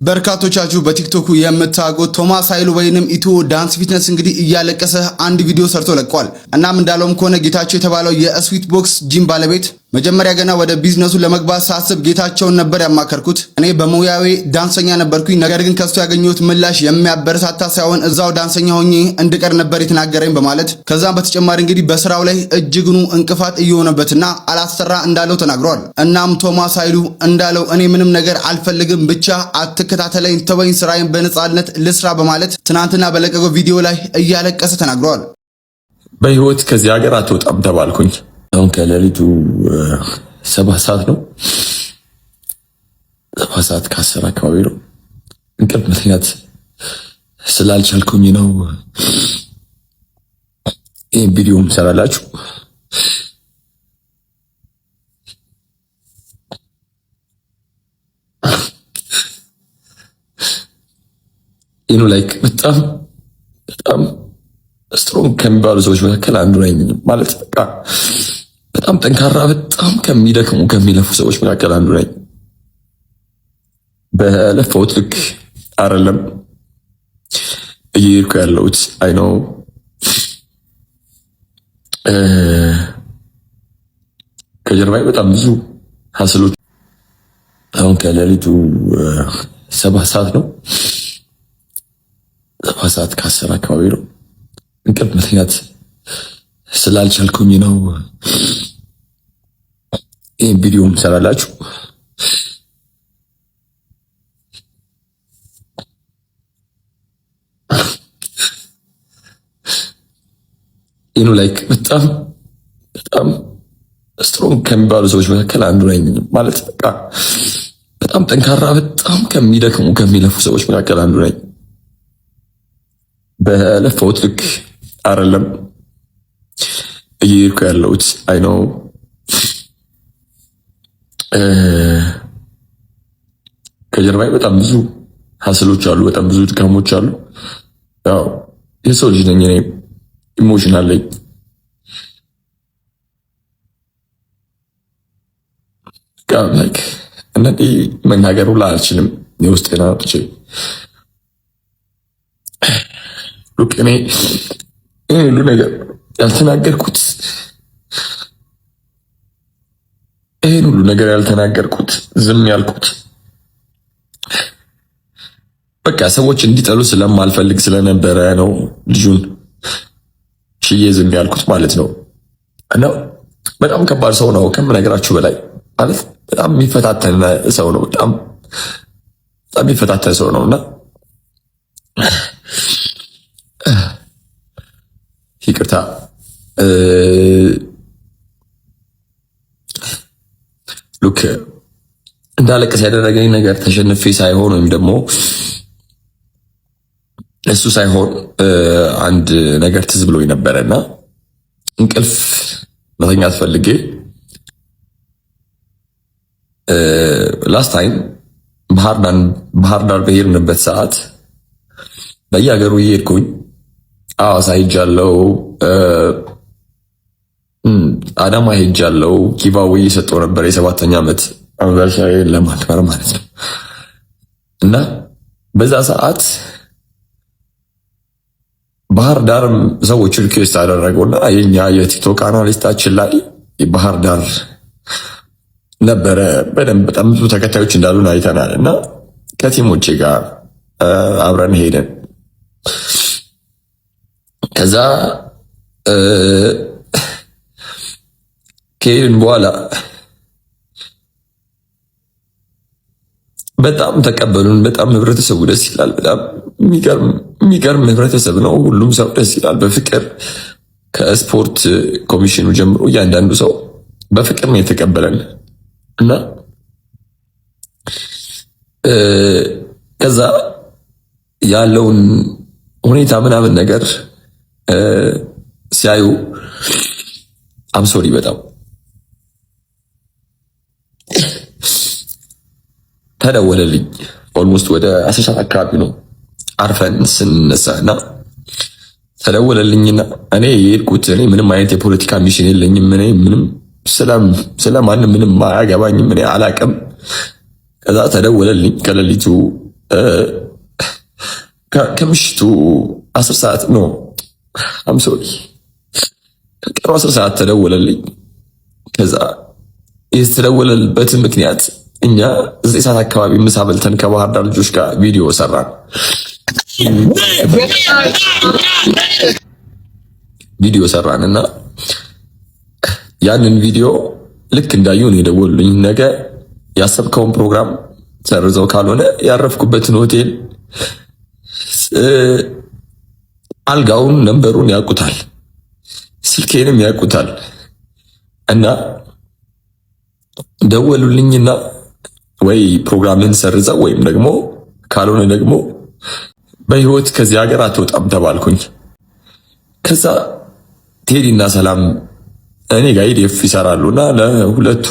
በርካቶቻችሁ በቲክቶክ የምታውቁት ቶማስ ኃይሉ ወይንም ኢትዮ ዳንስ ፊትነስ እንግዲህ እያለቀሰ አንድ ቪዲዮ ሰርቶ ለቋል። እናም እንዳለውም ከሆነ ጌታቸው የተባለው የስዊት ቦክስ ጂም ባለቤት መጀመሪያ ገና ወደ ቢዝነሱ ለመግባት ሳስብ ጌታቸውን ነበር ያማከርኩት። እኔ በሙያዬ ዳንሰኛ ነበርኩኝ፣ ነገር ግን ከሱ ያገኘሁት ምላሽ የሚያበረታታ ሳይሆን እዛው ዳንሰኛ ሆኜ እንድቀር ነበር የተናገረኝ በማለት ከዛም በተጨማሪ እንግዲህ በስራው ላይ እጅግኑ እንቅፋት እየሆነበትና አላሰራ እንዳለው ተናግሯል። እናም ቶማስ ኃይሉ እንዳለው እኔ ምንም ነገር አልፈልግም፣ ብቻ አትከታተለኝ፣ ተወኝ፣ ስራዬን በነጻነት ልስራ በማለት ትናንትና በለቀቀው ቪዲዮ ላይ እያለቀሰ ተናግሯል። በህይወት ከዚህ ሀገር አትወጣም ተባልኩኝ። አሁን ከሌሊቱ 7 ሰዓት ነው። 7 ሰዓት ከ10 አካባቢ ነው። እንቅልፍ መተኛት ስላልቻልኩኝ ነው ይህን ቪዲዮ ሰራላችሁ። ይህኑ ላይክ በጣም ስትሮንግ ከሚባሉ ሰዎች መካከል አንዱ ነኝ። ማለት በቃ በጣም ጠንካራ፣ በጣም ከሚደክሙ ከሚለፉ ሰዎች መካከል አንዱ ነኝ። በለፈውት ልክ አይደለም እየሄድኩ ያለሁት። አይ ነው ከጀርባዬ በጣም ብዙ ሀስሎች። አሁን ከሌሊቱ 7 ሰዓት ነው። 7 ሰዓት ከ10 አካባቢ ነው። እንቅልፍ መተኛት ስላልቻልኩኝ ነው ይህን ቪዲዮ ሰራላችሁ። ይህኑ ላይክ በጣም ስትሮንግ ከሚባሉ ሰዎች መካከል አንዱ ነኝ። ማለት በቃ በጣም ጠንካራ፣ በጣም ከሚደክሙ ከሚለፉ ሰዎች መካከል አንዱ ነኝ። በለፈውት ልክ አይደለም እየሄድኩ ያለሁት። አይ ነው ከጀርባዬ በጣም ብዙ ሀስሎች አሉ፣ በጣም ብዙ ድካሞች አሉ። ያው የሰው ልጅ ነኝ እኔ፣ ኢሞሽን አለኝ። ላይክ እናንተ መናገር ሁላ አልችልም የውስጤን አውጥቼ። ሉክ እኔ ሁሉ ነገር ያልተናገርኩት ይሄን ሁሉ ነገር ያልተናገርኩት ዝም ያልኩት በቃ ሰዎች እንዲጠሉ ስለማልፈልግ ስለነበረ ነው። ልጁን ሽዬ ዝም ያልኩት ማለት ነው። እና በጣም ከባድ ሰው ነው ከምነግራችሁ በላይ። ማለት በጣም የሚፈታተን ሰው ነው። በጣም የሚፈታተን ሰው ነውና ይቅርታ ሉክ እንዳለቀስ ያደረገኝ ነገር ተሸንፌ ሳይሆን ወይም ደግሞ እሱ ሳይሆን አንድ ነገር ትዝ ብሎኝ ነበረና እንቅልፍ መተኛት ፈልጌ ላስት ታይም ባህር ዳር በሄድንበት ሰዓት በየሀገሩ እየሄድኩኝ ሐዋሳ ሄጃለሁ፣ አዳማ ሄጃለሁ። ጊቫዌ እየሰጠሁ ነበር የ7ኛ ዓመት አኒቨርሳሪ ለማክበር ማለት ነው። እና በዛ ሰዓት ባህር ዳር ሰዎች ሪኩዌስት አደረገውና የኛ የቲክቶክ አናሊስታችን ላይ ባህር ዳር ነበረ። በደንብ በጣም ብዙ ተከታዮች እንዳሉን አይተናል። እና ከቲሞቼ ጋር አብረን ሄደን ከዛ ከሄድን በኋላ በጣም ተቀበሉን። በጣም ህብረተሰቡ ደስ ይላል። በጣም የሚገርም ህብረተሰብ ነው። ሁሉም ሰው ደስ ይላል በፍቅር። ከስፖርት ኮሚሽኑ ጀምሮ እያንዳንዱ ሰው በፍቅር ነው የተቀበለን እና ከዛ ያለውን ሁኔታ ምናምን ነገር ሲያዩ አምሶሪ በጣም ተደወለልኝ። ኦልሞስት ወደ 10 ሰዓት አካባቢ ነው አርፈን ስንነሳና ተደወለልኝና እኔ የሄድኩት እኔ ምንም አይነት የፖለቲካ ሚሽን የለኝም። እኔ ምንም ስለማንም ምንም አያገባኝም። እኔ አላቅም። ከዛ ተደወለልኝ ከሌሊቱ ከምሽቱ 10 ሰዓት ነው ሶሪ ከቀኑ 10 ሰዓት ተደወለልኝ። ከዛ የተደወለልበት ምክንያት እኛ 9 ሰዓት አካባቢ ምሳ በልተን ከባህር ዳር ልጆች ጋር ቪዲዮ ሰራን። እና ያንን ቪዲዮ ልክ እንዳዩ ነው የደወሉልኝ። ነገ ያሰብከውን ፕሮግራም ሰርዘው ካልሆነ ያረፍኩበትን ሆቴል አልጋውን ነንበሩን ያውቁታል፣ ስልኬንም ያውቁታል። እና ደወሉልኝና ወይ ፕሮግራምን ሰርዘው ወይም ደግሞ ካልሆነ ደግሞ በህይወት ከዚህ ሀገር አትወጣም ተባልኩኝ። ከዛ ቴዲና ሰላም እኔ ጋር ኢዲኤፍ ይሰራሉና ለሁለቱ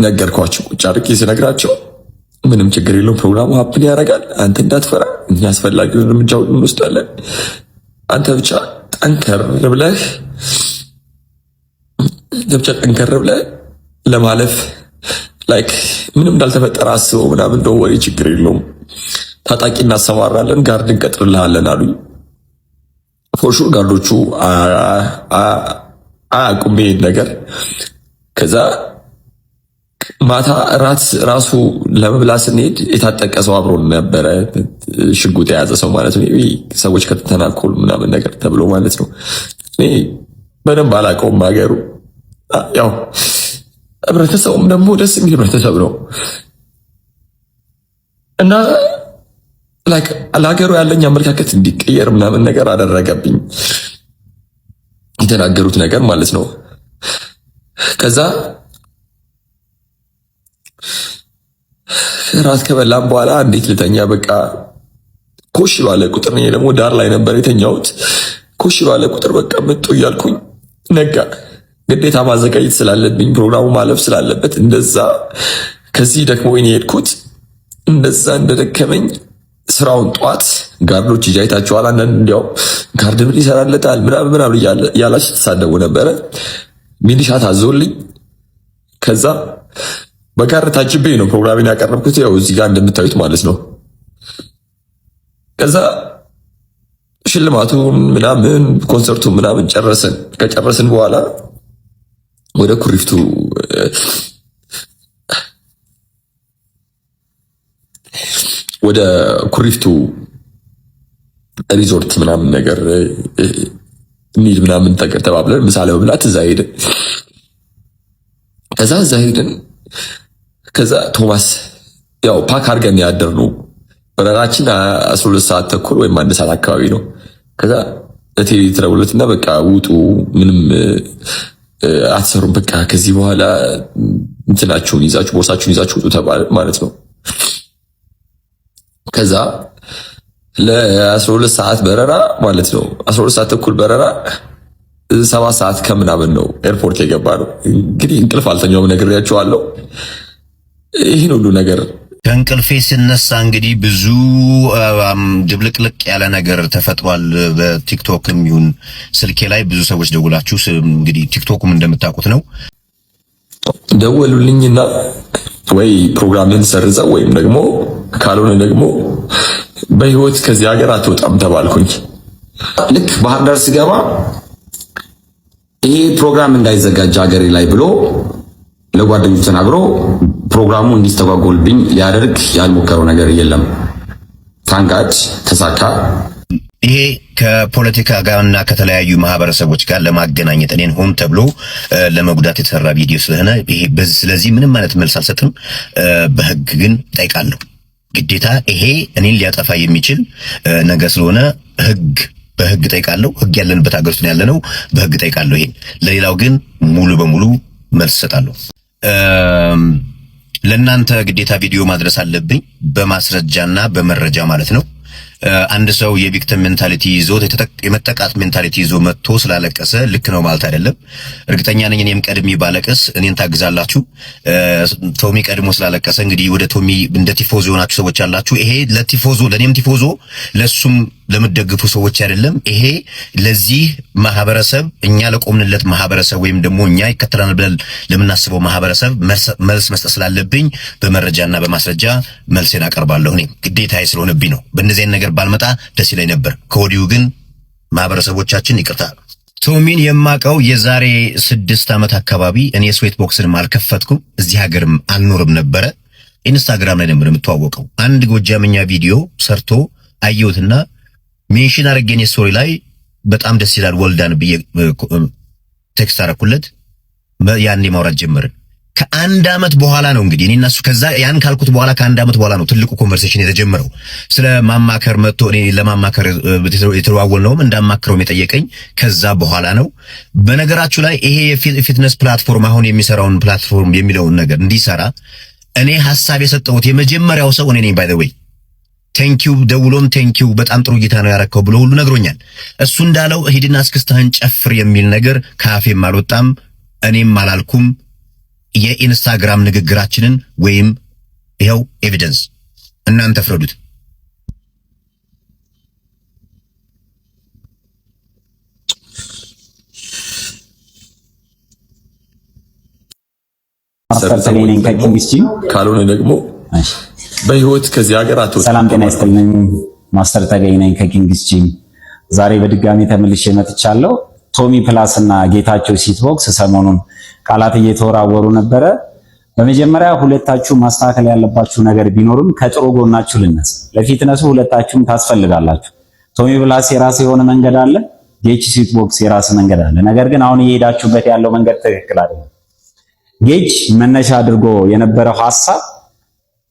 ነገርኳቸው። ቁጭ አድርጌ ስነግራቸው ምንም ችግር የለውም ፕሮግራሙ ሀፕን ያደርጋል፣ አንተ እንዳትፈራ፣ እኛ አስፈላጊውን እርምጃውን እንወስዳለን። አንተ ብቻ ጠንከር ብለህ ለማለፍ ላይክ ምንም እንዳልተፈጠረ አስበው ምናምን እንደው ወሬ ችግር የለውም ታጣቂ እናሰማራለን፣ ጋርድ እንቀጥርልሃለን አሉኝ። ፎርሹር ጋርዶቹ አያውቁም ይሄን ነገር። ከዛ ማታ ራት ራሱ ለመብላት ስንሄድ የታጠቀ ሰው አብሮን ነበረ፣ ሽጉጥ የያዘ ሰው ማለት ነው። ሰዎች ከተተናኮሉ ምናምን ነገር ተብሎ ማለት ነው። እኔ በደንብ አላውቀውም ሀገሩ። ያው ህብረተሰቡም ደግሞ ደስ የሚል ህብረተሰብ ነው እና ለሀገሩ ያለኝ አመለካከት እንዲቀየር ምናምን ነገር አደረገብኝ የተናገሩት ነገር ማለት ነው። ከዛ ራት ከበላም በኋላ እንዴት ልተኛ በቃ ኮሽ ባለ ቁጥር ነው ደግሞ ዳር ላይ ነበር የተኛሁት። ኮሽ ባለ ቁጥር በቃ መጡ እያልኩኝ ነጋ። ግዴታ ማዘጋጀት ስላለብኝ ፕሮግራሙ ማለፍ ስላለበት እንደዛ ከዚህ ደግሞ እኔ ሄድኩት። እንደዛ እንደደከመኝ ስራውን ጧት ጋርዶች ይጃይታቸዋል። አንዳንድ እንዲያው ጋርድ ምን ይሰራለታል ምናምን እያላችሁ ተሳደቡ ነበረ። ሚሊሻ ታዞልኝ ከዛ በጋርድ ታጅቤ ነው ፕሮግራሜን ያቀረብኩት። ያው እዚህ ጋር እንደምታዩት ማለት ነው። ከዛ ሽልማቱን ምናምን ኮንሰርቱን ምናምን ጨረስን። ከጨረስን በኋላ ወደ ኩሪፍቱ ሪዞርት ምናምን ነገር እንሂድ ምናምን ተባብለን ምሳ ለመብላት እዛ ሄድን። ከዛ ቶማስ ያው ፓክ አድርገን ያደርነው በረራችን 12 ሰዓት ተኩል ወይም 1 ሰዓት አካባቢ ነው። ከዛ ለቴሌ ተደውሎትና በቃ ውጡ፣ ምንም አትሰሩም፣ በቃ ከዚህ በኋላ እንትናችሁን ይዛችሁ ቦርሳችሁን ይዛችሁ ውጡ ተባለ ማለት ነው። ከዛ ለ12 ሰዓት በረራ ማለት ነው 12 ሰዓት ተኩል በረራ 7 ሰዓት ከምናምን ነው ኤርፖርት የገባ ነው። እንግዲህ እንቅልፍ አልተኛውም ነግሬያቸዋለሁ። ይህን ሁሉ ነገር ከእንቅልፌ ስነሳ እንግዲህ ብዙ ድብልቅልቅ ያለ ነገር ተፈጥሯል። በቲክቶክም ይሁን ስልኬ ላይ ብዙ ሰዎች ደውላችሁ እንግዲህ ቲክቶክም እንደምታውቁት ነው ደወሉልኝና ወይ ፕሮግራምን ሰርዘው ወይም ደግሞ ካልሆነ ደግሞ በህይወት ከዚህ ሀገር አትወጣም ተባልኩኝ። ልክ ባህር ዳር ስገባ ይሄ ፕሮግራም እንዳይዘጋጅ ሀገሬ ላይ ብሎ ለጓደኞቹ ተናግሮ ፕሮግራሙ እንዲስተጓጎልብኝ ሊያደርግ ያልሞከረው ነገር የለም። ታንጋድ ተሳካ። ይሄ ከፖለቲካ ጋርና ከተለያዩ ማህበረሰቦች ጋር ለማገናኘት እኔን ሆን ተብሎ ለመጉዳት የተሰራ ቪዲዮ ስለሆነ ይሄ ስለዚህ ምንም ማለት መልስ አልሰጥም። በህግ ግን ጠይቃለሁ። ግዴታ ይሄ እኔን ሊያጠፋ የሚችል ነገር ስለሆነ በህግ ጠይቃለሁ። ህግ ያለንበት ሀገር ውስጥ ያለነው በህግ ጠይቃለሁ። ይሄ ለሌላው ግን ሙሉ በሙሉ መልስ ሰጣለሁ። ለእናንተ ግዴታ ቪዲዮ ማድረስ አለብኝ በማስረጃና በመረጃ ማለት ነው። አንድ ሰው የቪክቲም ሜንታሊቲ ይዞት የመጠቃት ሜንታሊቲ ይዞ መጥቶ ስላለቀሰ ልክ ነው ማለት አይደለም። እርግጠኛ ነኝ እኔም ቀድሜ ባለቀስ እኔን ታግዛላችሁ። ቶሚ ቀድሞ ስላለቀሰ እንግዲህ ወደ ቶሚ እንደ ቲፎዞ የሆናችሁ ሰዎች አላችሁ። ይሄ ለቲፎዞ ለኔም ቲፎዞ ለሱም ለምትደግፉ ሰዎች አይደለም። ይሄ ለዚህ ማህበረሰብ እኛ ለቆምንለት ማህበረሰብ ወይም ደግሞ እኛ ይከተላል ብለን ለምናስበው ማህበረሰብ መልስ መስጠት ስላለብኝ በመረጃና በማስረጃ መልሴን አቀርባለሁ። እኔ ግዴታዬ ስለሆነብኝ ነው። በእነዚህ ነገር ባልመጣ ደስ ይለኝ ነበር። ከወዲሁ ግን ማህበረሰቦቻችን ይቅርታ። ቶሚን የማቀው የዛሬ 6 ዓመት አካባቢ እኔ ስዌት ቦክስንም አልከፈትኩም እዚህ ሀገርም አልኖርም ነበረ። ኢንስታግራም ላይ ነበር የምትዋወቀው። አንድ ጎጃምኛ ቪዲዮ ሰርቶ አየሁትና ሜንሽን አድርጌኔ ስቶሪ ላይ በጣም ደስ ይላል ወልዳን ብዬ ቴክስት አደረኩለት። ያኔ ማውራት ጀመርን። ከአንድ ዓመት በኋላ ነው እንግዲህ እኔና እሱ ከዛ ያን ካልኩት በኋላ ከአንድ ዓመት በኋላ ነው ትልቁ ኮንቨርሴሽን የተጀመረው። ስለ ማማከር መጥቶ እኔ ለማማከር የተዋወልነውም እንዳማክረውም የጠየቀኝ ከዛ በኋላ ነው። በነገራችሁ ላይ ይሄ የፊትነስ ፕላትፎርም አሁን የሚሰራውን ፕላትፎርም የሚለውን ነገር እንዲሰራ እኔ ሐሳብ የሰጠሁት የመጀመሪያው ሰው እኔ ነኝ። ባይ ዘ ዌይ ቴንኪው ደውሎም ቴንኪው በጣም ጥሩ ጌታ ነው ያረከው ብሎ ሁሉ ነግሮኛል። እሱ እንዳለው ሂድና እስክስታህን ጨፍር የሚል ነገር ካፌም አልወጣም እኔም አላልኩም። የኢንስታግራም ንግግራችንን ወይም ይሄው ኤቪደንስ እናንተ ፍረዱት። ካልሆነ ደግሞ በህይወት ከዚህ ሀገር አትወጣም። ሰላም ጤና ይስጥልኝ። ማስተር ተገኝ ነኝ ከኪንግስ ጂም። ዛሬ በድጋሚ ተመልሼ መጥቻለሁ። ቶሚ ፕላስ እና ጌታቸው ሲትቦክስ ሰሞኑን ቃላት እየተወራወሩ ነበረ። በመጀመሪያ ሁለታችሁ ማስተካከል ያለባችሁ ነገር ቢኖርም ከጥሩ ጎናችሁ ልነሳ። ለፊትነሱ ሁለታችሁም ታስፈልጋላችሁ። ቶሚ ፕላስ የራስ የሆነ መንገድ አለ፣ ጌች ሲትቦክስ የራስ መንገድ አለ። ነገር ግን አሁን እየሄዳችሁበት ያለው መንገድ ትክክል አይደለም። ጌች መነሻ አድርጎ የነበረው ሐሳብ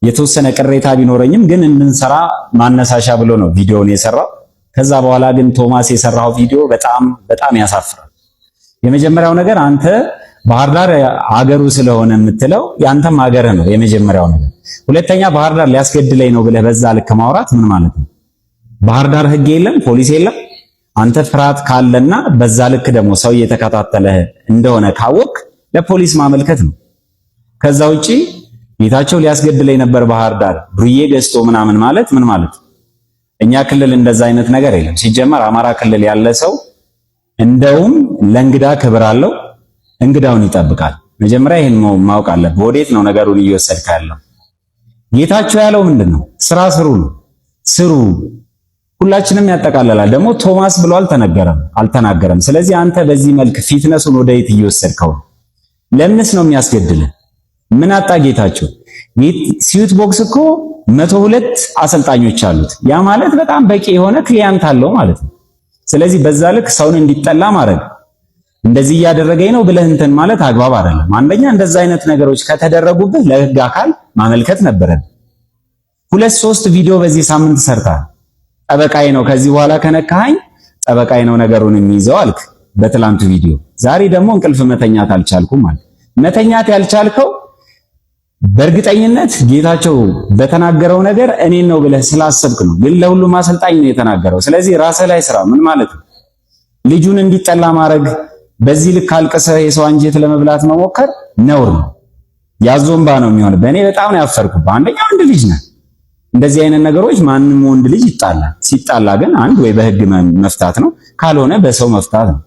የተወሰነ ቅሬታ ቢኖረኝም ግን እንድንሰራ ማነሳሻ ብሎ ነው ቪዲዮውን የሰራው። ከዛ በኋላ ግን ቶማስ የሰራው ቪዲዮ በጣም ያሳፍራል። የመጀመሪያው ነገር አንተ ባህር ዳር አገሩ ስለሆነ የምትለው ያንተም አገርህ ነው የመጀመሪያው ነገር። ሁለተኛ ባህር ዳር ሊያስገድለኝ ነው ብለህ በዛ ልክ ማውራት ምን ማለት ነው? ባህር ዳር ህግ የለም፣ ፖሊስ የለም። አንተ ፍርሃት ካለና በዛ ልክ ደግሞ ሰው እየተከታተለህ እንደሆነ ካወቅ ለፖሊስ ማመልከት ነው። ከዛ ውጪ ጌታቸው ሊያስገድለኝ ነበር ባህር ዳር ብሩዬ ገዝቶ ምናምን ማለት ምን ማለት? እኛ ክልል እንደዛ አይነት ነገር የለም። ሲጀመር አማራ ክልል ያለ ሰው እንደውም ለእንግዳ ክብር አለው፣ እንግዳውን ይጠብቃል። መጀመሪያ ይሄን ማወቅ አለብህ። ወዴት ነው ነገሩን እየወሰድክ ያለው? ጌታቸው ያለው ምንድነው? ስራ ስሩ ነው። ስሩ ሁላችንም ያጠቃልላል። ደግሞ ቶማስ ብሎ አልተናገረም። ስለዚህ አንተ በዚህ መልክ ፊትነሱን ወደየት እየወሰድከው? ለምንስ ነው የሚያስገድልህ? ምን አጣ ጌታቸው? ስዊት ቦክስ እኮ 102 አሰልጣኞች አሉት። ያ ማለት በጣም በቂ የሆነ ክሊያንት አለው ማለት ነው። ስለዚህ በዛ ልክ ሰውን እንዲጠላ ማድረግ እንደዚህ እያደረገኝ ነው ብለህ እንትን ማለት አግባብ አይደለም። አንደኛ እንደዛ አይነት ነገሮች ከተደረጉብህ ለህግ አካል ማመልከት ነበረን። 2-3 ቪዲዮ በዚህ ሳምንት ሰርታል። ጠበቃዬ ነው ከዚህ በኋላ ከነካኸኝ ጠበቃዬ ነው ነገሩን የሚይዘው አልክ በትላንቱ ቪዲዮ። ዛሬ ደግሞ እንቅልፍ መተኛት አልቻልኩም ማለት መተኛት ያልቻልከው በእርግጠኝነት ጌታቸው በተናገረው ነገር እኔን ነው ብለህ ስላሰብክ ነው። ግን ለሁሉም አሰልጣኝ ነው የተናገረው። ስለዚህ ራስህ ላይ ስራ። ምን ማለት ነው? ልጁን እንዲጠላ ማድረግ፣ በዚህ ልክ አልቅሰህ የሰው አንጀት ለመብላት መሞከር ነውር ነው። ያዞምባ ነው የሚሆነው። በእኔ በጣም ነው ያፈርኩት። አንደኛ ወንድ ልጅ ነህ። እንደዚህ አይነት ነገሮች ማንም ወንድ ልጅ ይጣላል። ሲጣላ ግን አንድ ወይ በህግ መፍታት ነው፣ ካልሆነ በሰው መፍታት ነው።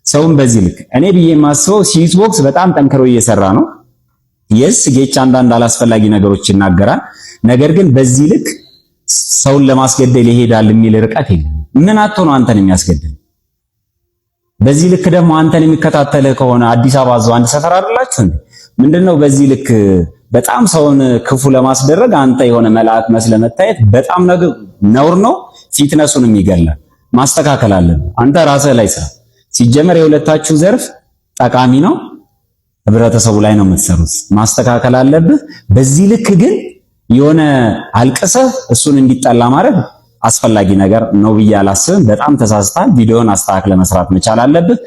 ሰውን በዚህ ልክ እኔ ብዬ የማስበው ስዊት ቦክስ በጣም ጠንክሮ እየሰራ ነው። የስ ጌች አንዳንድ አላስፈላጊ ነገሮች ይናገራል። ነገር ግን በዚህ ልክ ሰውን ለማስገደል ይሄዳል የሚል ርቀት የለም። ምን አጥቶ ነው አንተን የሚያስገድል? በዚህ ልክ ደግሞ አንተን የሚከታተልህ ከሆነ አዲስ አበባ ዞ አንድ ሰፈር አይደላችሁ እንዴ? ምንድነው በዚህ ልክ በጣም ሰውን ክፉ ለማስደረግ አንተ የሆነ መልአክ መስለ መታየት በጣም ነውር ነው። ፊትነሱንም ይገላል። ማስተካከል አለብህ። አንተ ራስህ ላይ ስራ። ሲጀመር የሁለታችሁ ዘርፍ ጠቃሚ ነው። ህብረተሰቡ ላይ ነው የምትሰሩት። ማስተካከል አለብህ። በዚህ ልክ ግን የሆነ አልቅሰህ እሱን እንዲጠላ ማድረግ አስፈላጊ ነገር ነው ብዬ አላስብም። በጣም ተሳስተሃል። ቪዲዮውን አስተካክለ መስራት መቻል አለብህ።